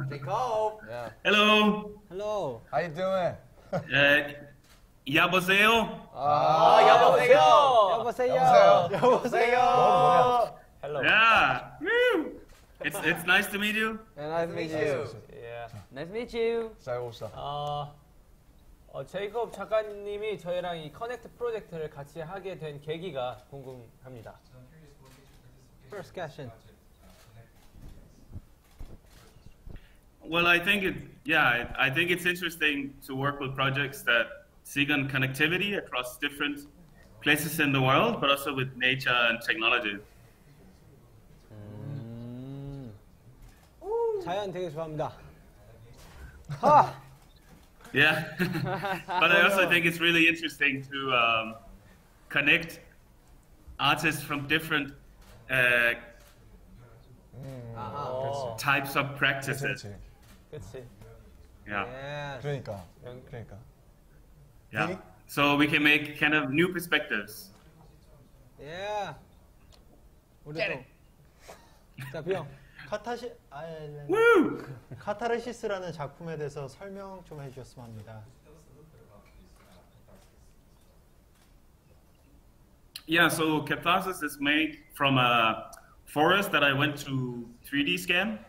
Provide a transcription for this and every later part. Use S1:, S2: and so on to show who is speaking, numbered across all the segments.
S1: Jacob.
S2: Yeah.
S3: Hello.
S2: Hello.
S4: How you doing?
S3: 여보세요.
S1: 여보세요.
S2: 여보세요.
S1: 여보세요.
S2: Hello.
S3: Yeah. Woo. It's nice to meet you.
S2: Nice to meet you.
S1: Yeah.
S2: Nice to meet you.
S4: 잘 오셨어.
S1: 제이콥 작가님이 저희랑 이 커넥트 프로젝트를 같이 하게 된 계기가 궁금합니다.
S2: First question.
S3: Well, I think I think it's interesting to work with projects that seek on connectivity across different places in the world, but also with nature and technology.
S2: 자연 되게 좋아합니다.
S3: Yeah, but I also think it's really interesting to connect artists from different types of practices.
S4: 그렇지.
S1: 그렇지.
S3: Yeah.
S2: Yes.
S4: 그러니까.
S3: Yeah.
S4: Really?
S3: So we can make kind of new perspectives.
S2: Yeah. 우리 또. 자, 비영.
S3: Woo!
S5: 카타르시스라는 작품에 대해서 설명 좀 해주셨으면 합니다.
S3: Yeah, so Catharsis is made from a forest that I went to 3D scan.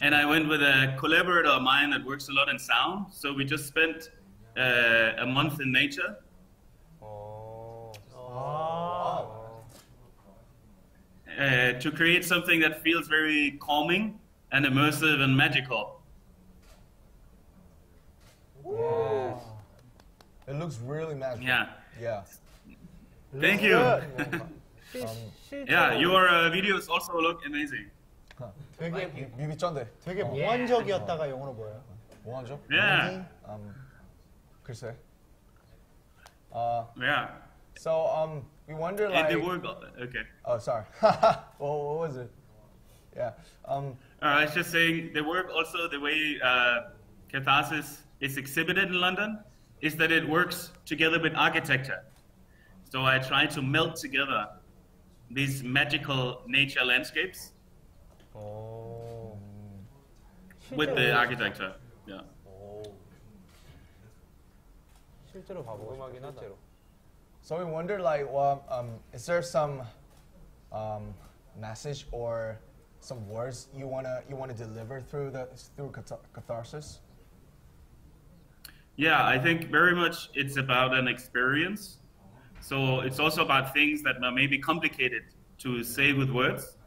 S3: And I went with a collaborator of mine that works a lot in sound. So we just spent a month in nature. To create something that feels very calming and immersive and magical.
S4: Yeah. It looks really magical.
S3: Yeah.
S4: Yeah.
S3: Thank you. Yeah,
S2: 실제로
S3: your videos also look amazing.
S5: 되게
S4: 뮤비쩐데.
S5: 되게 몽환적이었다가 영어로 뭐예요?
S4: 뭐하죠?
S3: Yeah.
S4: 글쎄.
S3: Yeah.
S4: So we wonder
S3: And
S4: like.
S3: the work. Okay.
S4: Oh, sorry. what was it? Yeah.
S3: I was just saying the work also the way Catharsis is exhibited in London is that it works together with architecture. So I try to melt together these magical nature landscapes with the architecture. Yeah.
S2: 실제로 봐보고
S1: 궁금하긴 하다.
S2: 실제로.
S4: So we wonder like, is there some message or some words you wanna deliver through Catharsis?
S3: Yeah, I think very much it's about an experience. So it's also about things that are maybe complicated to say with words.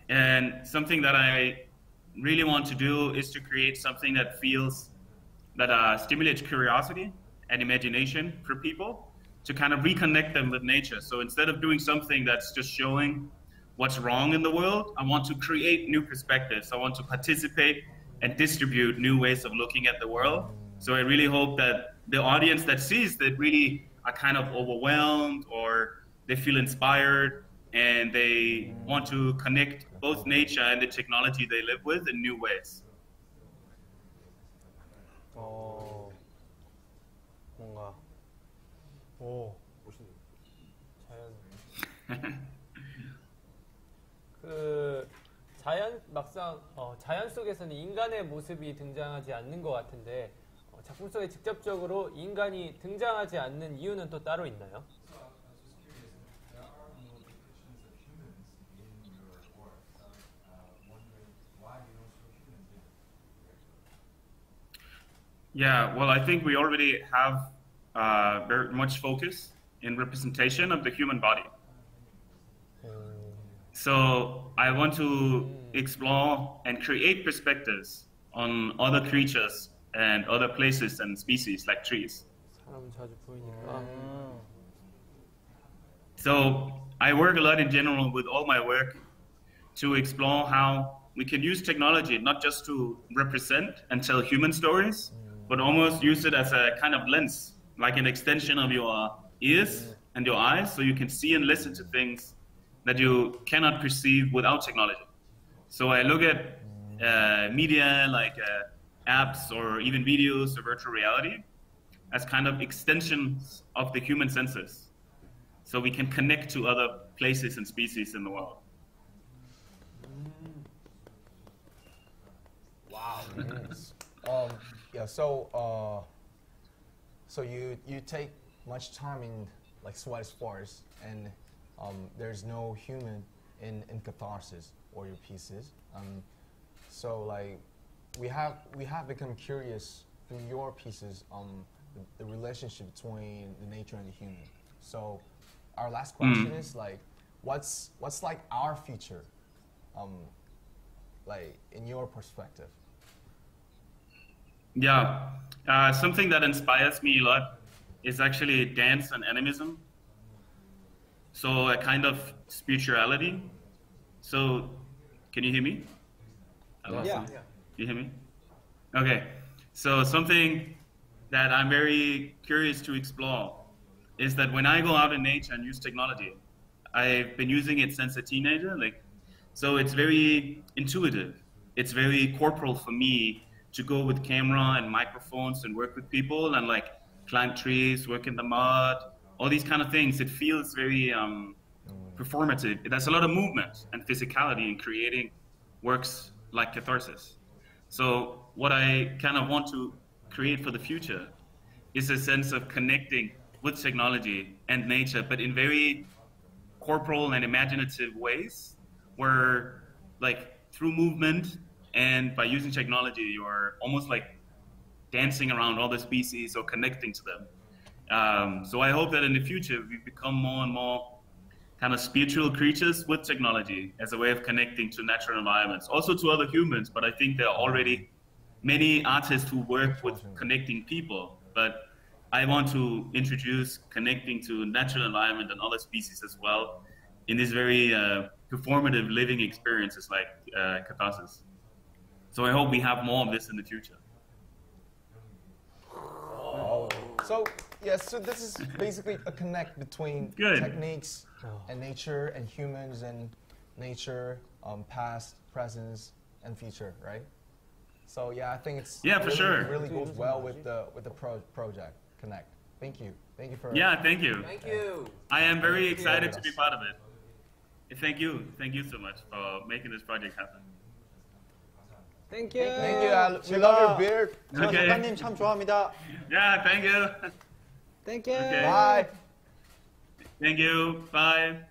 S3: And something that I really want to do is to create something that stimulates curiosity and imagination for people to kind of reconnect them with nature. So instead of doing something that's just showing what's wrong in the world, I want to create new perspectives. I want to participate and distribute new ways of looking at the world. So I really hope that the audience that sees that really are kind of overwhelmed or they feel inspired and they want to connect both nature and the technology they live with in new ways.
S2: 뭔가
S1: 자연 속에서는 인간의 모습이 등장하지 않는 것 같은데 작품 속에 직접적으로 인간이 등장하지 않는 이유는 또 따로 있나요?
S3: Yeah, well, I think we already have very much focus in representation of the human body. So I want to explore and create perspectives on other creatures and other places and species like trees.
S1: 사람은 자주 보이니까.
S3: So I work a lot in general with all my work to explore how we can use technology not just to represent and tell human stories, but almost use it as a kind of lens, like an extension of your ears and your eyes, so you can see and listen to things that you cannot perceive without technology. So I look at media like apps or even videos or virtual reality as kind of extensions of the human senses. so we can connect to other places and species in the world.
S4: Yes. Yeah. So you take much time in like Sweat's Forest, and there's no human in Catharsis or your pieces. So like we have become curious through your pieces the relationship between the nature and the human. So our last question is like, what's like our future, like in your perspective?
S3: Yeah, something that inspires me a lot is actually dance and animism. So a kind of spirituality. So, can you hear me?
S2: Yeah.
S3: You hear me? Okay. So something that I'm very curious to explore is that when I go out in nature and use technology, I've been using it since a teenager. So it's very intuitive. It's very corporal for me to go with camera and microphones and work with people and like climb trees, work in the mud, all these kind of things. It feels very performative. There's a lot of movement and physicality in creating works like Catharsis. So what I kind of want to create for the future is a sense of connecting with technology and nature, but in very corporal and imaginative ways, where like through movement and by using technology, you're almost like dancing around all the species or connecting to them. So I hope that in the future we become more and more kind of spiritual creatures with technology as a way of connecting to natural environments, also to other humans. But I think there are already many artists who work with connecting people, but I want to introduce connecting to natural environment and other species as well in this very performative living experiences like Catharsis. So I hope we have more of this in the future.
S4: So yes, so this is basically a connect between techniques and nature and humans and nature, past, present, and future, right? So yeah, I think it's
S3: for sure.
S4: It really goes well with the project Connect. Thank you for
S3: Thank you.
S1: Thank you.
S3: I am very excited to be part of it. Thank you so much for making this project happen.
S2: Thank you.
S4: Thank you. We love your beard.
S5: 저
S3: Okay.
S5: 작가님 참 좋아합니다.
S3: Yeah, thank you.
S2: Thank you.
S3: Okay.
S4: Bye.
S3: Thank you. Bye.